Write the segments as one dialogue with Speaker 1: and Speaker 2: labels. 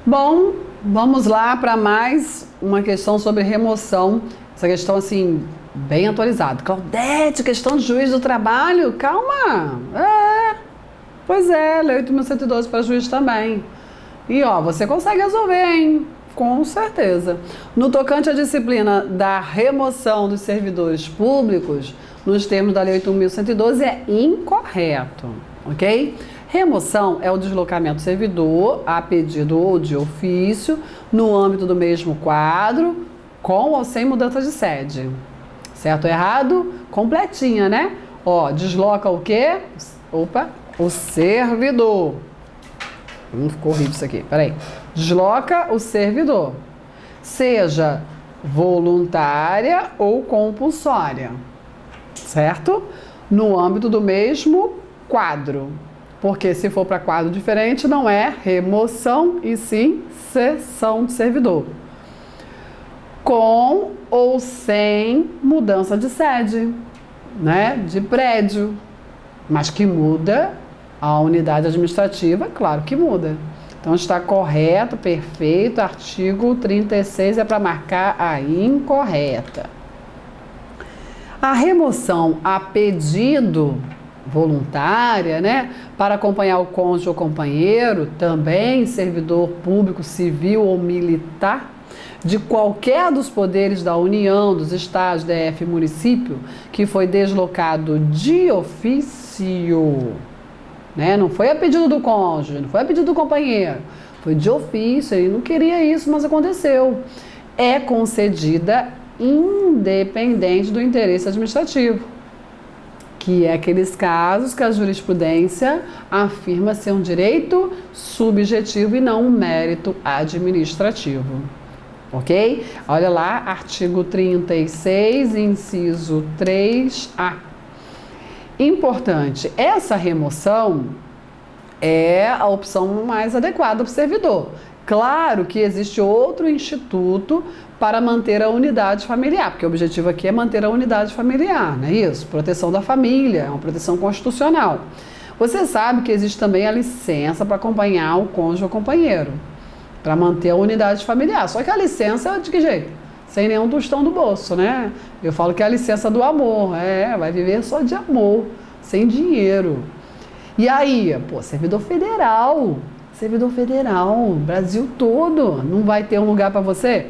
Speaker 1: Bom, vamos lá para mais uma questão sobre remoção. Essa questão, assim, bem atualizada. Claudete, questão de juiz do trabalho? Calma! Pois é, Lei 8.112 para juiz também. E, ó, você consegue resolver, hein? Com certeza. No tocante à disciplina da remoção dos servidores públicos, nos termos da Lei 8.112, é incorreto, ok? Remoção é o deslocamento do servidor, a pedido ou de ofício, no âmbito do mesmo quadro, com ou sem mudança de sede. Certo ou errado? Completinha, né? Ó, desloca o quê? Opa, o servidor. Ficou horrível isso aqui, peraí. Desloca o servidor, seja voluntária ou compulsória, certo? No âmbito do mesmo quadro. Porque se for para quadro diferente, não é remoção e sim cessão de servidor. Com ou sem mudança de sede, né? De prédio. Mas que muda a unidade administrativa, claro que muda. Então está correto, perfeito. Artigo 36 é para marcar a incorreta. A remoção a pedido voluntária, né, para acompanhar o cônjuge ou companheiro, também servidor público, civil ou militar, de qualquer dos poderes da União, dos estados, DF, município, que foi deslocado de ofício, né, não foi a pedido do cônjuge, não foi a pedido do companheiro, foi de ofício, ele não queria isso, mas aconteceu. É concedida independente do interesse administrativo, que é aqueles casos que a jurisprudência afirma ser um direito subjetivo e não um mérito administrativo. Ok? Olha lá, artigo 36, inciso 3A. Importante, essa remoção é a opção mais adequada para o servidor. Claro que existe outro instituto para manter a unidade familiar, porque o objetivo aqui é manter a unidade familiar, não é isso? Proteção da família, é uma proteção constitucional. Você sabe que existe também a licença para acompanhar o cônjuge ou companheiro, para manter a unidade familiar. Só que a licença é de que jeito? Sem nenhum tostão do bolso, né? Eu falo que é a licença do amor, vai viver só de amor, sem dinheiro. E aí, pô, servidor federal, Brasil todo, não vai ter um lugar para você?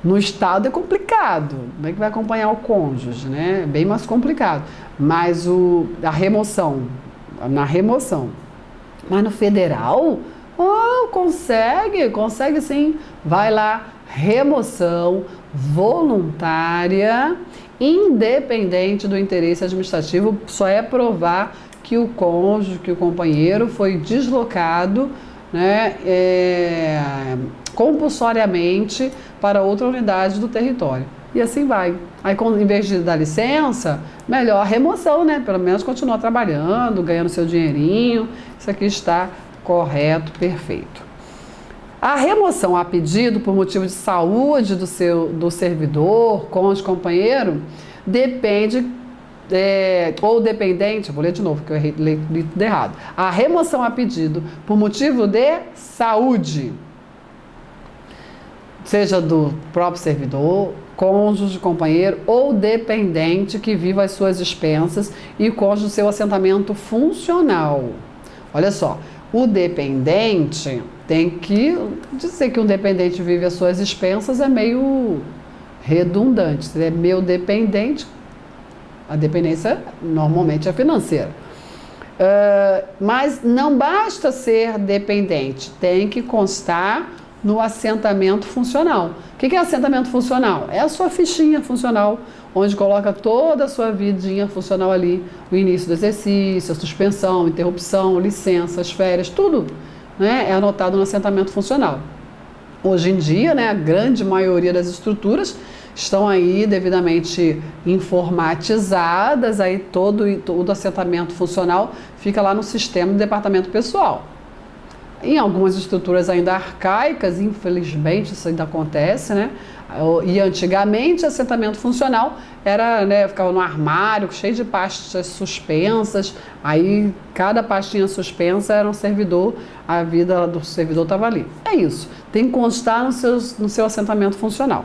Speaker 1: No estado é complicado, como é que vai acompanhar o cônjuge, né? É bem mais complicado. Mas na remoção, mas no federal, consegue sim. Vai lá, remoção voluntária, independente do interesse administrativo, só é provar que o cônjuge, que o companheiro foi deslocado, né, compulsoriamente para outra unidade do território. E assim vai. Aí, em vez de dar licença, melhor a remoção, né? Pelo menos continuar trabalhando, ganhando seu dinheirinho. Isso aqui está correto, perfeito. A remoção a pedido por motivo de saúde do servidor, cônjuge, companheiro, depende ou dependente, vou ler de novo, porque eu li tudo errado. A remoção a pedido por motivo de saúde, seja do próprio servidor, cônjuge, companheiro ou dependente que viva às suas expensas e cônjuge seu assentamento funcional. Olha só, o dependente tem que dizer que um dependente vive às suas expensas é meio redundante. Se é meu dependente, a dependência normalmente é financeira. Mas não basta ser dependente, tem que constar no assentamento funcional. O que é assentamento funcional? É a sua fichinha funcional, onde coloca toda a sua vidinha funcional ali, o início do exercício, a suspensão, interrupção, licenças, férias, tudo, né, é anotado no assentamento funcional. Hoje em dia, né, a grande maioria das estruturas estão aí devidamente informatizadas, aí todo assentamento funcional fica lá no sistema do departamento pessoal. em algumas estruturas ainda arcaicas, infelizmente isso ainda acontece, né? E antigamente assentamento funcional era, né, ficava no armário cheio de pastas suspensas, aí cada pastinha suspensa era um servidor, a vida do servidor estava ali. É isso, tem que constar no seu assentamento funcional.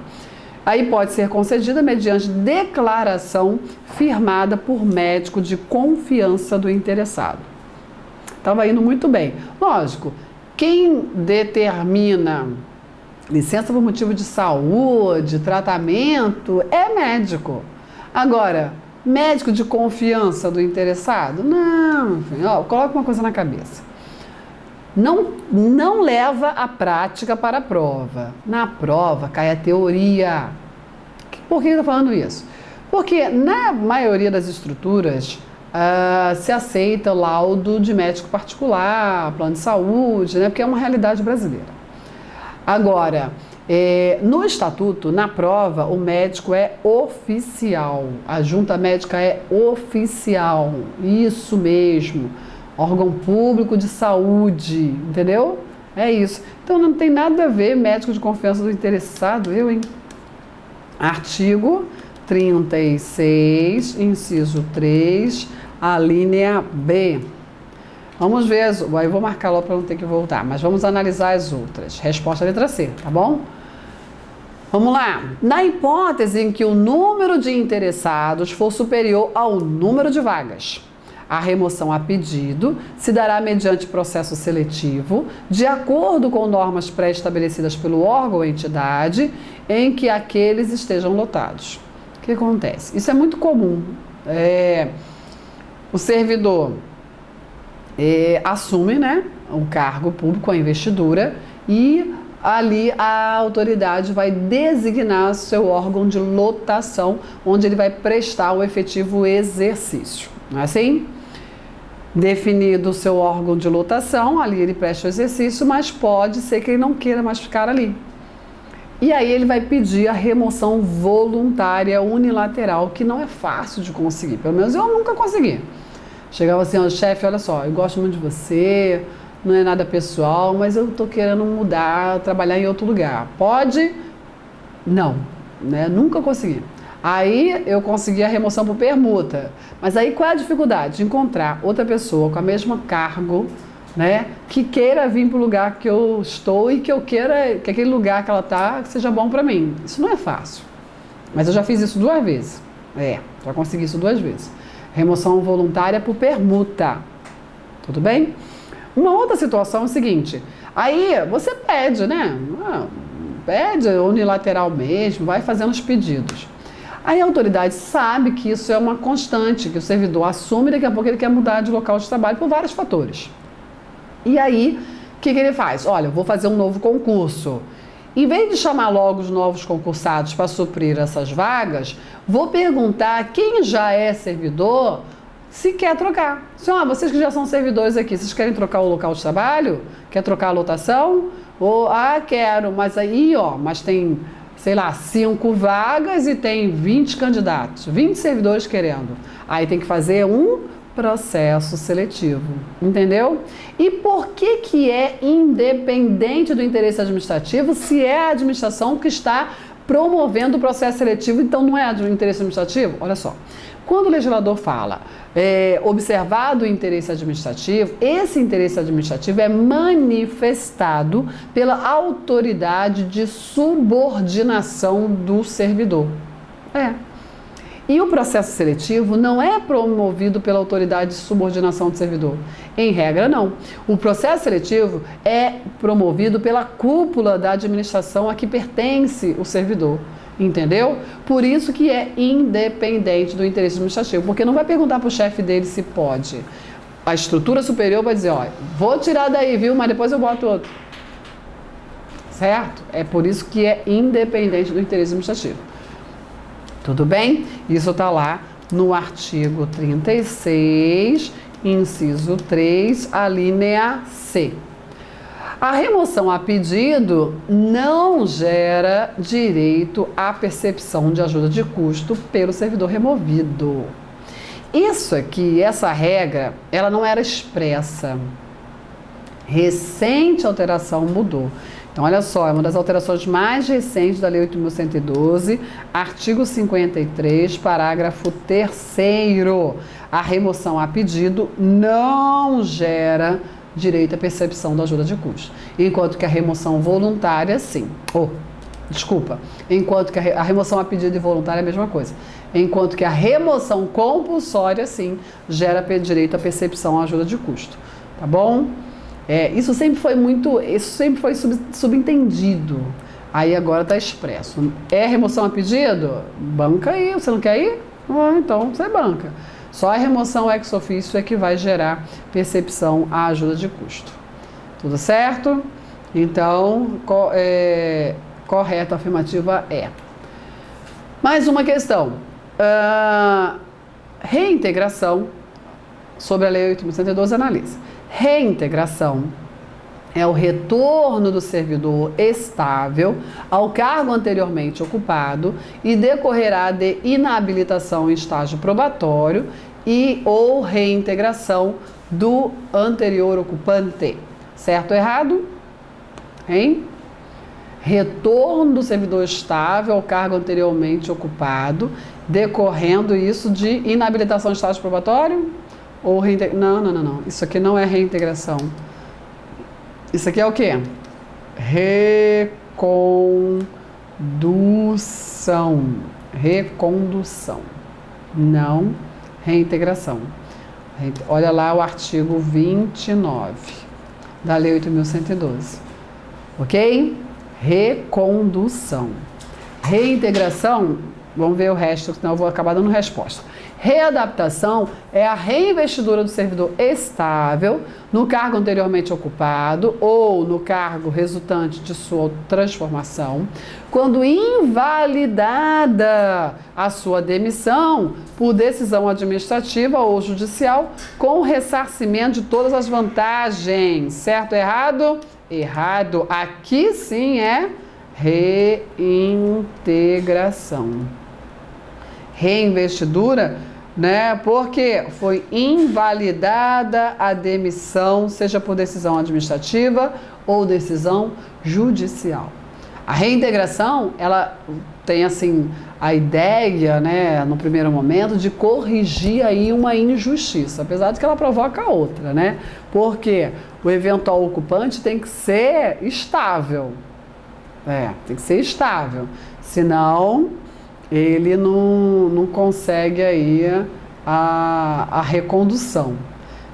Speaker 1: Aí pode ser concedida mediante declaração firmada por médico de confiança do interessado. Estava indo muito bem. Lógico, quem determina licença por motivo de saúde, tratamento, é médico. Agora, médico de confiança do interessado? Não, enfim, ó, coloca uma coisa na cabeça. Não leva a prática para a prova. Na prova cai a teoria. Por que eu estou falando isso? Porque na maioria das estruturas se aceita o laudo de médico particular, plano de saúde, né? Porque é uma realidade brasileira. Agora, no estatuto, na prova, o médico é oficial. A junta médica é oficial. Isso mesmo. Órgão público de saúde, entendeu? É isso. Então não tem nada a ver médico de confiança do interessado, hein? Artigo 36, inciso 3, a linha B. Vamos ver, aí eu vou marcar logo para não ter que voltar, mas vamos analisar as outras. Resposta letra C, tá bom? Vamos lá. Na hipótese em que o número de interessados for superior ao número de vagas, a remoção a pedido se dará mediante processo seletivo, de acordo com normas pré-estabelecidas pelo órgão ou entidade em que aqueles estejam lotados. O que acontece? Isso é muito comum. O servidor assume, né, um cargo público, a investidura, e ali a autoridade vai designar seu órgão de lotação, onde ele vai prestar o efetivo exercício. Não é assim? Definido o seu órgão de lotação, ali ele presta o exercício, mas pode ser que ele não queira mais ficar ali. E aí ele vai pedir a remoção voluntária unilateral, que não é fácil de conseguir. Pelo menos eu nunca consegui. Chegava assim, ó, chefe, olha só, eu gosto muito de você, não é nada pessoal, mas eu tô querendo mudar, trabalhar em outro lugar. Pode? Não, né? Nunca consegui. Aí eu consegui a remoção por permuta. Mas aí qual é a dificuldade? De encontrar outra pessoa com o mesmo cargo, né, que queira vir para o lugar que eu estou e que eu queira que aquele lugar que ela está seja bom para mim. Isso não é fácil. Mas eu já fiz isso 2 vezes. Já consegui isso 2 vezes. Remoção voluntária por permuta. Tudo bem? Uma outra situação é o seguinte. Aí você pede, né? Pede unilateral mesmo, vai fazendo os pedidos. Aí a autoridade sabe que isso é uma constante, que o servidor assume e daqui a pouco ele quer mudar de local de trabalho por vários fatores. E aí, o que ele faz? Olha, eu vou fazer um novo concurso. Em vez de chamar logo os novos concursados para suprir essas vagas, vou perguntar a quem já é servidor se quer trocar. Vocês que já são servidores aqui, vocês querem trocar o local de trabalho? Quer trocar a lotação? Ou, quero, mas aí, mas tem, sei lá, 5 vagas e tem 20 candidatos, 20 servidores querendo. Aí tem que fazer um processo seletivo, entendeu? E por que é independente do interesse administrativo se é a administração que está promovendo o processo seletivo, então não é do interesse administrativo? Olha só, quando o legislador fala observado o interesse administrativo, esse interesse administrativo é manifestado pela autoridade de subordinação do servidor. E o processo seletivo não é promovido pela autoridade de subordinação do servidor. Em regra, não. O processo seletivo é promovido pela cúpula da administração a que pertence o servidor. Entendeu? Por isso que é independente do interesse administrativo, porque não vai perguntar para o chefe dele se pode. A estrutura superior vai dizer, vou tirar daí, viu? Mas depois eu boto outro. Certo? É por isso que é independente do interesse administrativo. Tudo bem? Isso está lá no artigo 36, inciso 3, a linha C. A remoção a pedido não gera direito à percepção de ajuda de custo pelo servidor removido. Isso aqui, essa regra, ela não era expressa. recente alteração mudou. Então, olha só, é uma das alterações mais recentes da Lei 8.112, artigo 53, parágrafo 3º. A remoção a pedido não gera direito à percepção da ajuda de custo, enquanto que a remoção voluntária, sim. Enquanto que a remoção a pedido e voluntária é a mesma coisa. Enquanto que a remoção compulsória, sim, gera direito à percepção à ajuda de custo. Tá bom? Isso sempre foi subentendido. Aí agora está expresso. É remoção a pedido? Banca aí. Você não quer ir? Então você banca. Só a remoção ex officio é que vai gerar percepção à ajuda de custo. Tudo certo? Então, correto, a afirmativa é. Mais uma questão. Reintegração, sobre a Lei 8.112, analisa. Reintegração é o retorno do servidor estável ao cargo anteriormente ocupado e decorrerá de inabilitação em estágio probatório e ou reintegração do anterior ocupante. Certo ou errado? Hein? Retorno do servidor estável ao cargo anteriormente ocupado, decorrendo isso de inabilitação em estágio probatório ou reintegração? Não. Isso aqui não é reintegração. Isso aqui é o quê? Recondução. Não reintegração. Olha lá o artigo 29 da Lei 8.112. Ok? Recondução. Reintegração, vamos ver o resto, senão eu vou acabar dando resposta. Readaptação é a reinvestidura do servidor estável no cargo anteriormente ocupado ou no cargo resultante de sua transformação, quando invalidada a sua demissão por decisão administrativa ou judicial, com o ressarcimento de todas as vantagens. Certo ou errado? Errado. Aqui sim é reintegração. Reinvestidura, né? Porque foi invalidada a demissão, seja por decisão administrativa ou decisão judicial. A reintegração, ela tem assim a ideia, né, no primeiro momento, de corrigir aí uma injustiça, apesar de que ela provoca outra, né? Porque o eventual ocupante tem que ser estável. Tem que ser estável. Senão ele não consegue aí a recondução.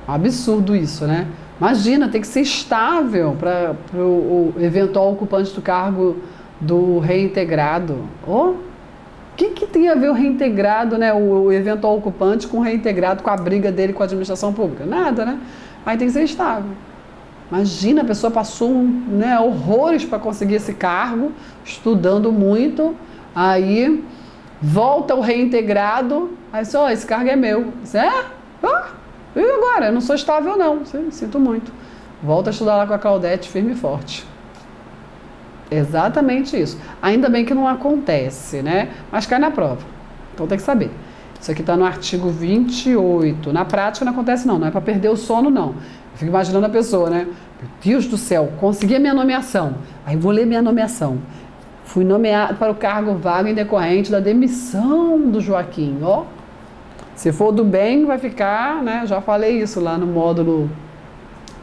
Speaker 1: É um absurdo isso, né? Imagina, tem que ser estável para o eventual ocupante do cargo do reintegrado. O que tem a ver o reintegrado, né? O eventual ocupante com o reintegrado, com a briga dele com a administração pública? Nada, né? Aí tem que ser estável. Imagina, a pessoa passou horrores para conseguir esse cargo, estudando muito, aí volta o reintegrado, aí só, esse cargo é meu. E agora? Eu não sou estável não, sinto muito. Volta a estudar lá com a Claudete, firme e forte. Exatamente isso. Ainda bem que não acontece, né? Mas cai na prova, então tem que saber. Isso aqui está no artigo 28. Na prática não acontece não é para perder o sono não. Eu fico imaginando a pessoa, né? Meu Deus do céu, consegui a minha nomeação. Aí vou ler minha nomeação. Fui nomeado para o cargo vago em decorrente da demissão do Joaquim, ó. Se for do bem, vai ficar, né? Já falei isso lá no módulo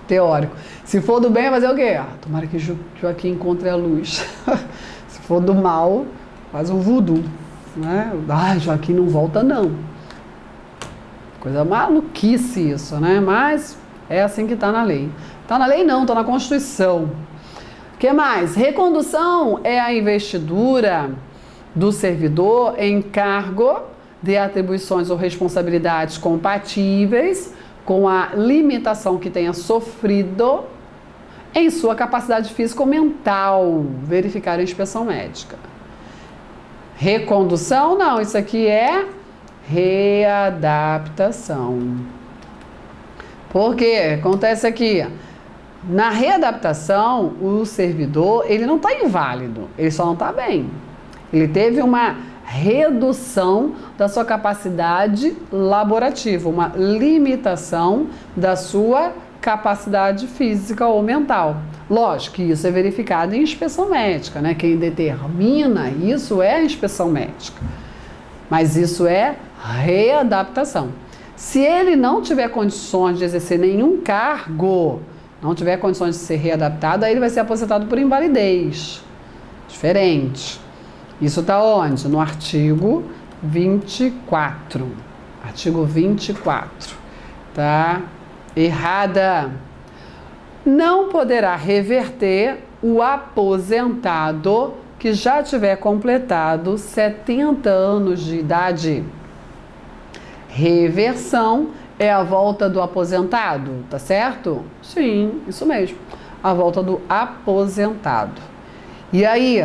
Speaker 1: teórico. Se for do bem, vai fazer o quê? Tomara que Joaquim encontre a luz. Se for do mal, faz um voodoo, né? Joaquim não volta não. Coisa maluquice isso, né? Mas é assim que está na lei. Está na lei não, está na Constituição. O que mais? Recondução é a investidura do servidor em cargo de atribuições ou responsabilidades compatíveis com a limitação que tenha sofrido em sua capacidade física ou mental, verificar a inspeção médica. Recondução, não, isso aqui é readaptação. Por quê? Acontece aqui, na readaptação, o servidor, ele não está inválido, ele só não está bem. Ele teve uma redução da sua capacidade laborativa, uma limitação da sua capacidade física ou mental. Lógico que isso é verificado em inspeção médica, né? Quem determina isso é a inspeção médica. Mas isso é readaptação. Se ele não tiver condições de exercer nenhum cargo, não tiver condições de ser readaptado, aí ele vai ser aposentado por invalidez. Diferente. Isso está onde? No artigo 24. Artigo 24. Tá errada. Não poderá reverter o aposentado que já tiver completado 70 anos de idade. Reversão é a volta do aposentado, tá certo? Sim, isso mesmo. A volta do aposentado. E aí,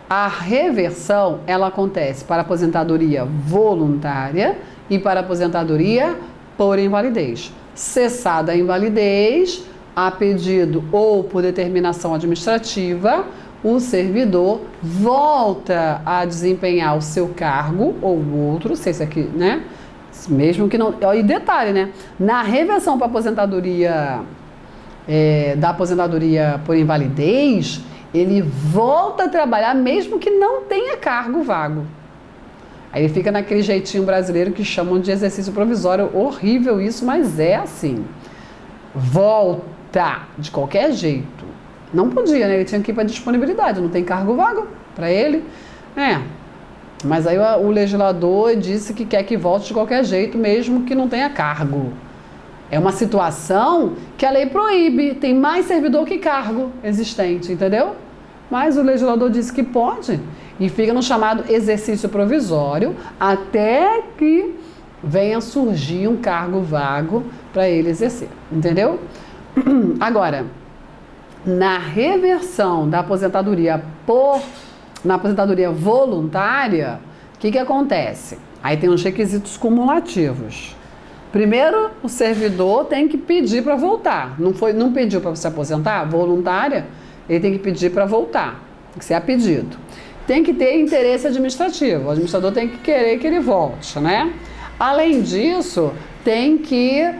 Speaker 1: a reversão, ela acontece para aposentadoria voluntária e para aposentadoria por invalidez. Cessada a invalidez, a pedido ou por determinação administrativa, o servidor volta a desempenhar o seu cargo ou outro, sei se aqui, né? Mesmo que não. E detalhe, né? Na reversão para aposentadoria, da aposentadoria por invalidez, ele volta a trabalhar mesmo que não tenha cargo vago. Aí ele fica naquele jeitinho brasileiro que chamam de exercício provisório. Horrível isso, mas é assim. Volta de qualquer jeito. Não podia, né? Ele tinha que ir para disponibilidade, não tem cargo vago para ele. Mas aí o legislador disse que quer que volte de qualquer jeito, mesmo que não tenha cargo. É uma situação que a lei proíbe, tem mais servidor que cargo existente, entendeu? Mas o legislador disse que pode e fica no chamado exercício provisório até que venha surgir um cargo vago para ele exercer, entendeu? Agora, na reversão da aposentadoria na aposentadoria voluntária, o que acontece? Aí tem uns requisitos cumulativos. Primeiro, o servidor tem que pedir para voltar. Não pediu para se aposentar? Voluntária, ele tem que pedir para voltar. Tem que ser a pedido. Tem que ter interesse administrativo. O administrador tem que querer que ele volte, né? Além disso, tem que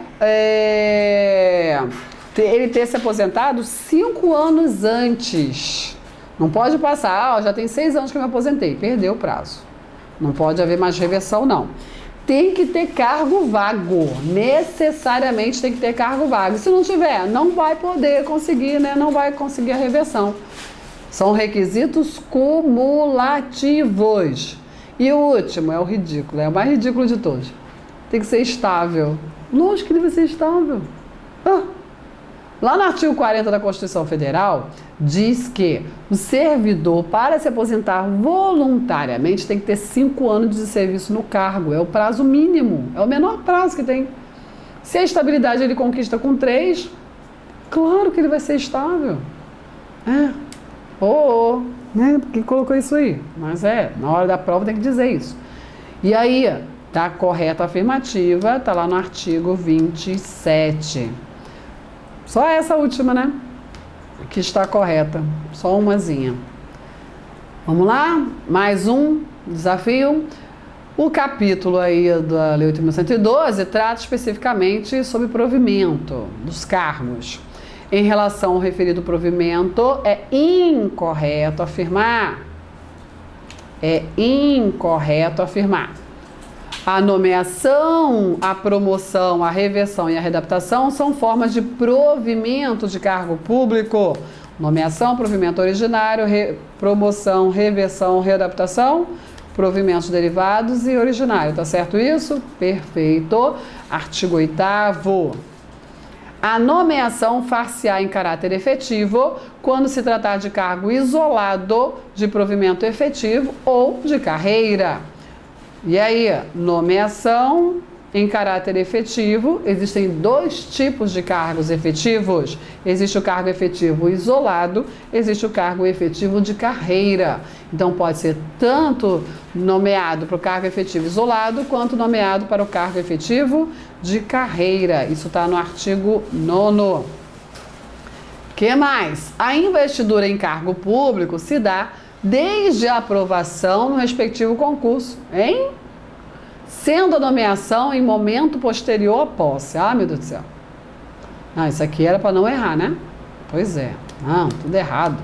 Speaker 1: ele ter se aposentado 5 anos antes. Não pode passar, já tem 6 anos que eu me aposentei, perdeu o prazo. Não pode haver mais reversão, não. Tem que ter cargo vago, necessariamente tem que ter cargo vago. Se não tiver, não vai poder conseguir, né? Não vai conseguir a reversão. São requisitos cumulativos. E o último é o ridículo, é o mais ridículo de todos. Tem que ser estável. Lógico que ele vai ser estável. Lá no artigo 40 da Constituição Federal, diz que o servidor, para se aposentar voluntariamente, tem que ter 5 anos de serviço no cargo. É o prazo mínimo, é o menor prazo que tem. Se a estabilidade ele conquista com 3, claro que ele vai ser estável. Né? Porque colocou isso aí? Mas na hora da prova tem que dizer isso. E aí, tá correta a afirmativa, tá lá no artigo 27. Só essa última, né? Que está correta. Só umazinha. Vamos lá? Mais um desafio. O capítulo aí da Lei 8.112 trata especificamente sobre provimento dos cargos. Em relação ao referido provimento, é incorreto afirmar. A nomeação, a promoção, a reversão e a readaptação são formas de provimento de cargo público. Nomeação, provimento originário, promoção, reversão, readaptação, provimentos derivados e originário. Tá certo isso? Perfeito. Artigo 8º. A nomeação far-se-á em caráter efetivo quando se tratar de cargo isolado, de provimento efetivo ou de carreira. E aí, nomeação em caráter efetivo, existem 2 tipos de cargos efetivos. Existe o cargo efetivo isolado, existe o cargo efetivo de carreira. Então, pode ser tanto nomeado para o cargo efetivo isolado, quanto nomeado para o cargo efetivo de carreira. Isso está no artigo 9º. Que mais? A investidura em cargo público se dá desde a aprovação no respectivo concurso, sendo a nomeação em momento posterior à posse. Ah, meu Deus do céu. Ah, isso aqui era para não errar, né? Pois é. Não, tudo errado.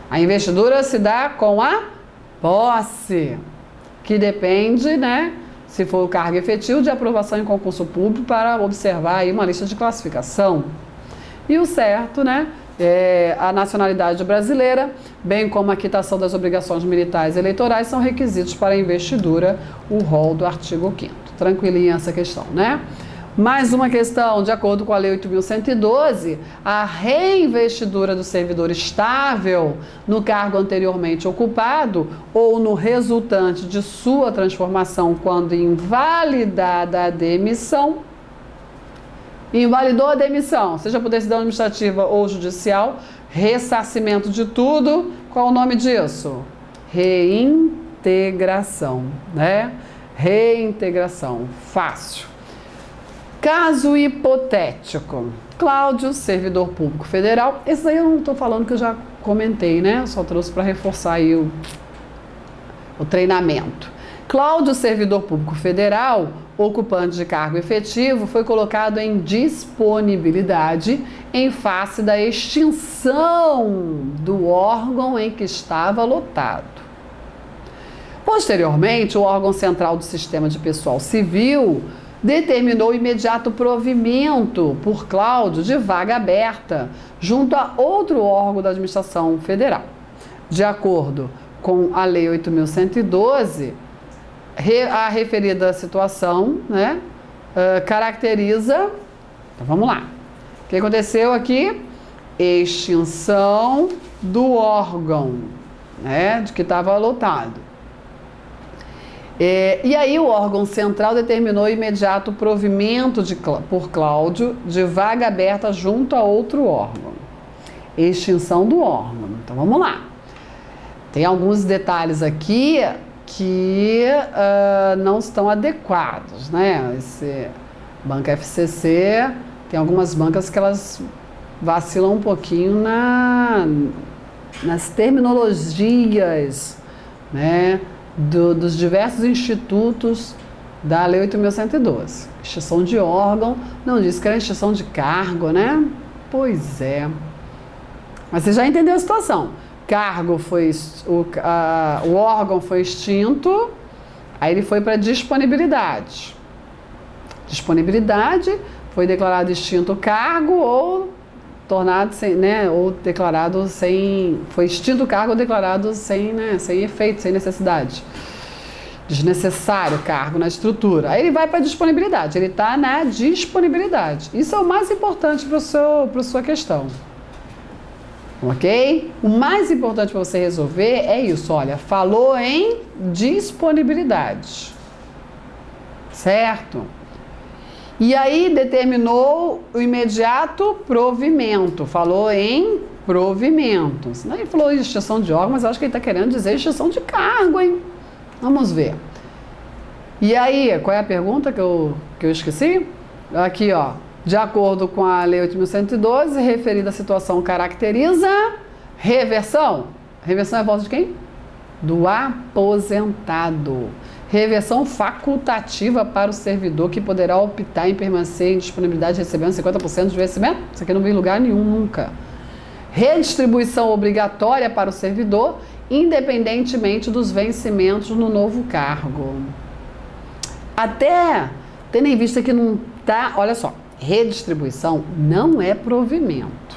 Speaker 1: A investidura se dá com a posse, que depende, né? Se for o cargo efetivo, de aprovação em concurso público para observar aí uma lista de classificação. E o certo, né? A nacionalidade brasileira, bem como a quitação das obrigações militares e eleitorais, são requisitos para a investidura, o rol do artigo 5º. Tranquilinha essa questão, né? Mais uma questão, de acordo com a Lei 8.112, a reinvestidura do servidor estável no cargo anteriormente ocupado ou no resultante de sua transformação quando invalidada a demissão. Invalidou a demissão, seja por decisão administrativa ou judicial, ressarcimento de tudo, qual o nome disso? Reintegração, né? Reintegração, fácil. Caso hipotético, Cláudio, servidor público federal, esse aí eu não estou falando que eu já comentei, né? Eu só trouxe para reforçar aí o treinamento. Cláudio, servidor público federal, ocupante de cargo efetivo, foi colocado em disponibilidade em face da extinção do órgão em que estava lotado. Posteriormente, o órgão central do Sistema de Pessoal Civil determinou o imediato provimento por Cláudio de vaga aberta junto a outro órgão da administração federal. De acordo com a Lei 8.112, a referida situação, né, caracteriza... Então, vamos lá. O que aconteceu aqui? Extinção do órgão, né, de que estava lotado. E aí o órgão central determinou o imediato provimento por Cláudio de vaga aberta junto a outro órgão. Extinção do órgão. Então vamos lá. Tem alguns detalhes aqui que não estão adequados, né? Esse Banca FCC, tem algumas bancas que elas vacilam um pouquinho nas terminologias, né? Dos diversos institutos da Lei 8.112. Extinção de órgão, não disse que era extinção de cargo, né? Pois é. Mas você já entendeu a situação. Cargo foi, o órgão foi extinto, aí ele foi para disponibilidade. Disponibilidade, foi declarado extinto o cargo ou tornado sem, né, ou declarado sem, foi extinto o cargo ou declarado sem, né, sem efeito, sem necessidade. Desnecessário o cargo na estrutura. Aí ele vai para a disponibilidade, ele está na disponibilidade. Isso é o mais importante para a sua questão. Ok? O mais importante para você resolver é isso, olha, falou em disponibilidade. Certo? E aí determinou o imediato provimento, falou em provimento. Senão ele falou extinção de órgão, mas eu acho que ele está querendo dizer extinção de cargo, hein? Vamos ver. E aí, qual é a pergunta que eu esqueci? Aqui, ó. De acordo com a Lei 8.112, referida à situação caracteriza reversão. Reversão é voto de quem? Do aposentado. Reversão facultativa para o servidor que poderá optar em permanecer em disponibilidade recebendo 50% de vencimento. Isso aqui não vem em lugar nenhum nunca. Redistribuição obrigatória para o servidor, independentemente dos vencimentos no novo cargo. Até tendo em vista que não está... Olha só, redistribuição não é provimento.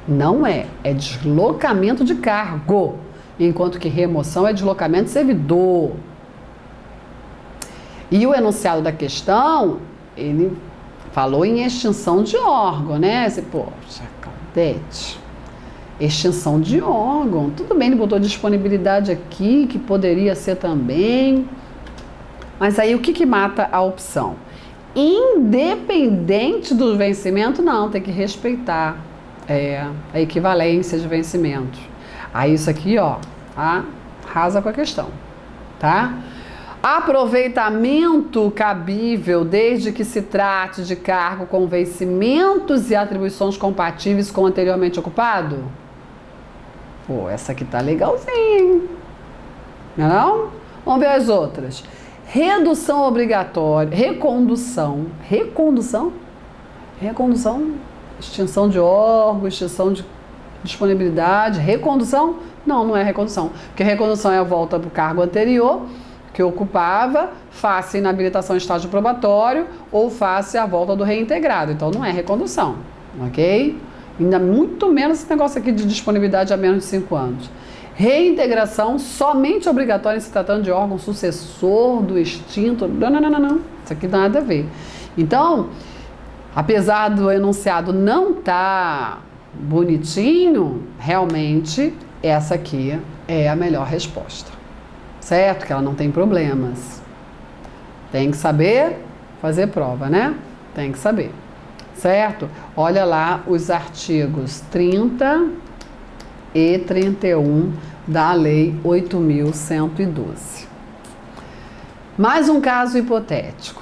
Speaker 1: Não é. É deslocamento de cargo. Enquanto que remoção é deslocamento de servidor. E o enunciado da questão, ele falou em extinção de órgão, né? Você, poxa, Claudete, extinção de órgão. Tudo bem, ele botou disponibilidade aqui, que poderia ser também. Mas aí o que mata a opção? Independente do vencimento, não, tem que respeitar a equivalência de vencimento. Aí isso aqui, ó, arrasa com a questão, tá? Aproveitamento cabível desde que se trate de cargo com vencimentos e atribuições compatíveis com o anteriormente ocupado? Pô, essa aqui tá legalzinha, hein? Não? Vamos ver as outras. Redução obrigatória, recondução Recondução, extinção de órgãos, extinção de disponibilidade, recondução? Não, não é recondução. Porque recondução é a volta para o cargo anterior que ocupava, face inabilitação em estágio probatório ou face a volta do reintegrado. Então não é recondução, ok? Ainda muito menos esse negócio aqui de disponibilidade a menos de 5 anos. Reintegração somente obrigatória em se tratando de órgão sucessor do extinto. Não. Isso aqui nada a ver. Então, apesar do enunciado não estar bonitinho, realmente essa aqui é a melhor resposta. Certo? Que ela não tem problemas. Tem que saber fazer prova, né? Tem que saber. Certo? Olha lá os artigos 30 e 31 da Lei 8.112. Mais um caso hipotético.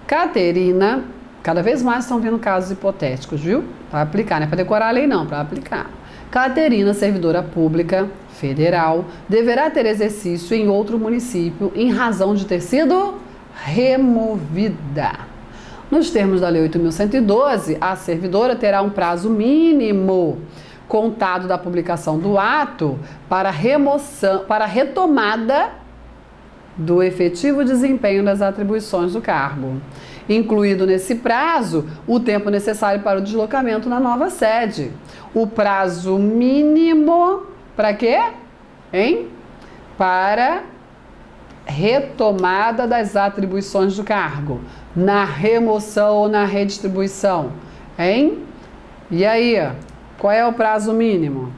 Speaker 1: Caterina, cada vez mais estão vindo casos hipotéticos, viu? Para aplicar, não é para decorar a lei não, para aplicar. Caterina, servidora pública federal, deverá ter exercício em outro município em razão de ter sido removida. Nos termos da Lei 8.112, a servidora terá um prazo mínimo contado da publicação do ato para retomada do efetivo desempenho das atribuições do cargo, incluído nesse prazo o tempo necessário para o deslocamento na nova sede. O prazo mínimo para quê? Hein? Para retomada das atribuições do cargo, na remoção ou na redistribuição, hein? E aí, qual é o prazo mínimo?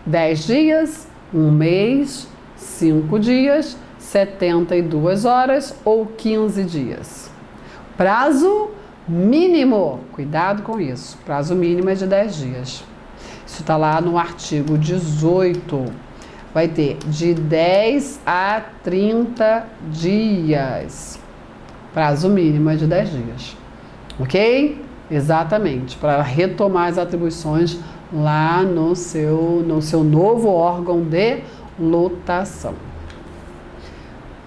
Speaker 1: 10 dias, 1 mês, 5 dias, 72 horas ou 15 dias. Prazo mínimo, cuidado com isso, prazo mínimo é de 10 dias. Isso está lá no artigo 18. Vai ter de 10 a 30 dias. Prazo mínimo é de 10 dias. Ok? Exatamente, para retomar as atribuições lá no seu novo órgão de lotação.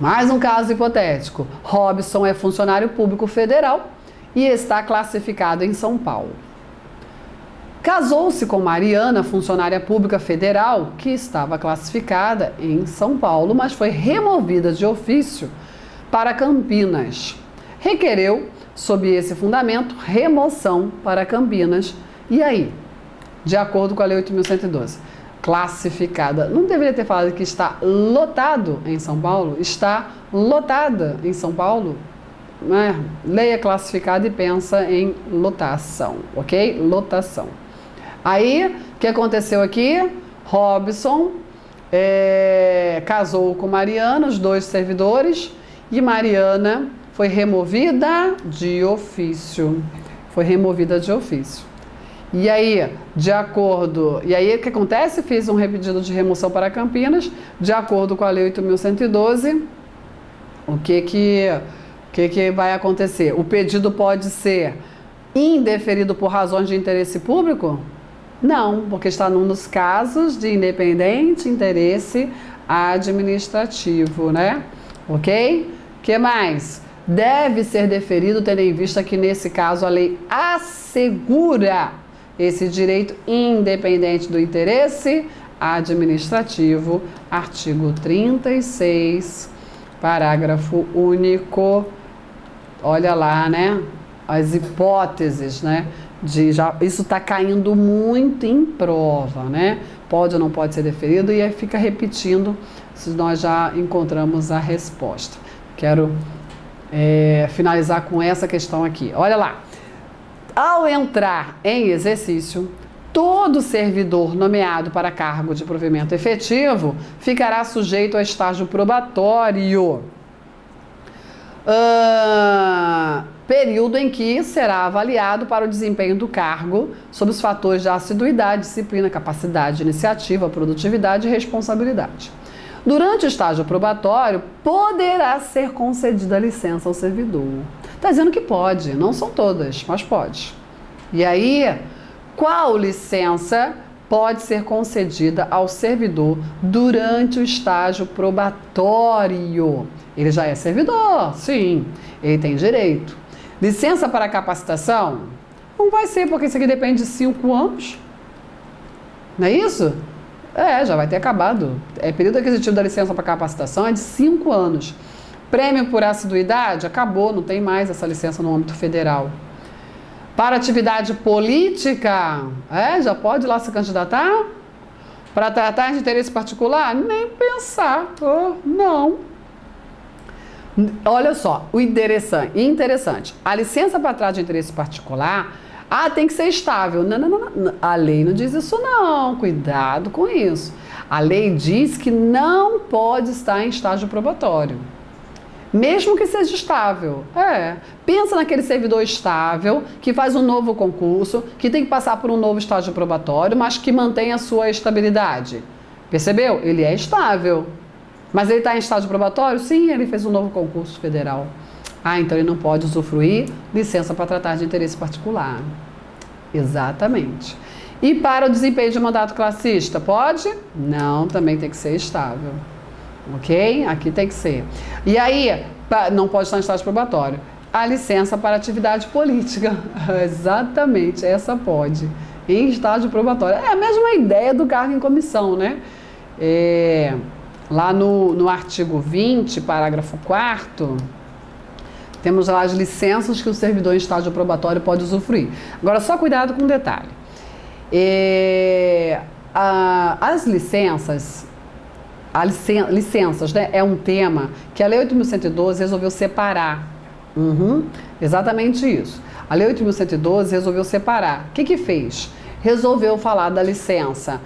Speaker 1: Mais um caso hipotético. Robson é funcionário público federal e está classificado em São Paulo. Casou-se com Mariana, funcionária pública federal, que estava classificada em São Paulo, mas foi removida de ofício para Campinas. Requereu, sob esse fundamento, remoção para Campinas. E aí? De acordo com a Lei 8.112, classificada. Não deveria ter falado que está lotado em São Paulo? Está lotada em São Paulo? Né? Leia classificada e pensa em lotação, ok? Lotação. Aí, o que aconteceu aqui? Robson casou com Mariana, os dois servidores, e Mariana foi removida de ofício. Foi removida de ofício. E aí, o que acontece? Fiz um repedido de remoção para Campinas, de acordo com a Lei 8.112, o que vai acontecer? O pedido pode ser indeferido por razões de interesse público? Não, porque está num dos casos de independente interesse administrativo, né? Ok? O que mais? Deve ser deferido, tendo em vista que, nesse caso, a lei assegura esse direito independente do interesse administrativo, artigo 36, parágrafo único. Olha lá, né? As hipóteses, né? Isso está caindo muito em prova, né? Pode ou não pode ser deferido, e aí fica repetindo se nós já encontramos a resposta. Quero finalizar com essa questão aqui. Olha lá. Ao entrar em exercício, todo servidor nomeado para cargo de provimento efetivo ficará sujeito a estágio probatório. Período em que será avaliado para o desempenho do cargo sob os fatores de assiduidade, disciplina, capacidade, iniciativa, produtividade e responsabilidade. Durante o estágio probatório, poderá ser concedida licença ao servidor. Está dizendo que pode, não são todas, mas pode. E aí, qual licença pode ser concedida ao servidor durante o estágio probatório? Ele já é servidor, sim, ele tem direito. Licença para capacitação? Não vai ser, porque isso aqui depende de 5 anos. Não é isso? Já vai ter acabado. Período aquisitivo da licença para capacitação é de 5 anos. Prêmio por assiduidade? Acabou, não tem mais essa licença no âmbito federal. Para atividade política? Já pode ir lá se candidatar? Para tratar de interesse particular? Nem pensar. Não. Olha só, o interessante. A licença para tratar de interesse particular, tem que ser estável. Não. A lei não diz isso não. Cuidado com isso. A lei diz que não pode estar em estágio probatório. Mesmo que seja estável. Pensa naquele servidor estável, que faz um novo concurso, que tem que passar por um novo estágio probatório, mas que mantém a sua estabilidade. Percebeu? Ele é estável. Mas ele está em estágio probatório? Sim, ele fez um novo concurso federal. Então ele não pode usufruir licença para tratar de interesse particular. Exatamente. E para o desempenho de mandato classista, pode? Não, também tem que ser estável. Ok? Aqui tem que ser. E aí, não pode estar em estágio probatório. A licença para atividade política. Exatamente, essa pode. Em estágio probatório. É a mesma ideia do cargo em comissão, né? Lá no artigo 20, parágrafo 4º, temos lá as licenças que o servidor em estágio probatório pode usufruir. Agora, só cuidado com um detalhe. As licenças... licenças, né, é um tema que a Lei 8.112 resolveu separar. Exatamente isso. A Lei 8.112 resolveu separar. O que fez? Resolveu falar da licença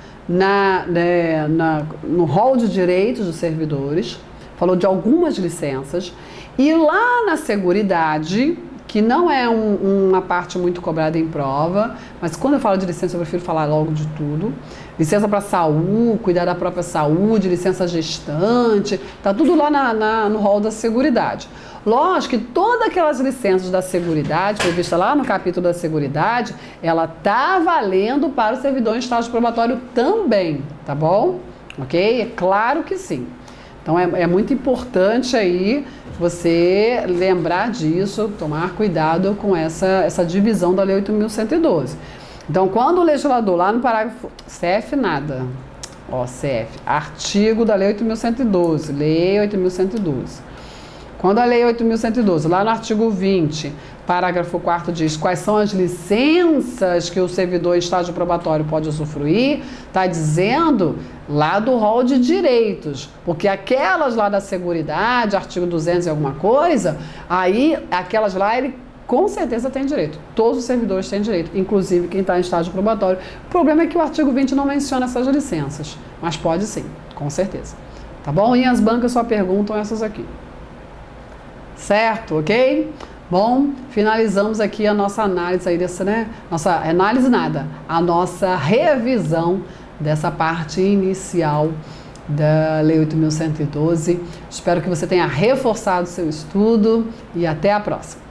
Speaker 1: no rol de direitos dos servidores, falou de algumas licenças, e lá na seguridade, que não é uma parte muito cobrada em prova, mas quando eu falo de licença eu prefiro falar logo de tudo. Licença para saúde, cuidar da própria saúde, licença gestante, tá tudo lá no rol da seguridade. Lógico que todas aquelas licenças da seguridade, prevista lá no capítulo da seguridade, ela tá valendo para o servidor em estágio probatório também, tá bom? Ok? É claro que sim. Então é muito importante aí você lembrar disso, tomar cuidado com essa divisão da Lei 8.112. Então, quando o legislador, lá no parágrafo... CF nada. CF. Artigo da Lei 8.112. Lei 8.112. Quando a Lei 8.112, lá no artigo 20, parágrafo 4º, diz quais são as licenças que o servidor em estágio probatório pode usufruir, está dizendo lá do rol de direitos, porque aquelas lá da seguridade, artigo 200 e alguma coisa, aí aquelas lá ele com certeza tem direito. Todos os servidores têm direito, inclusive quem está em estágio probatório. O problema é que o artigo 20 não menciona essas licenças, mas pode sim, com certeza. Tá bom? E as bancas só perguntam essas aqui. Certo, ok? Bom, finalizamos aqui a nossa análise aí dessa, né? Nossa análise nada, a nossa revisão dessa parte inicial da Lei 8.112. Espero que você tenha reforçado seu estudo e até a próxima.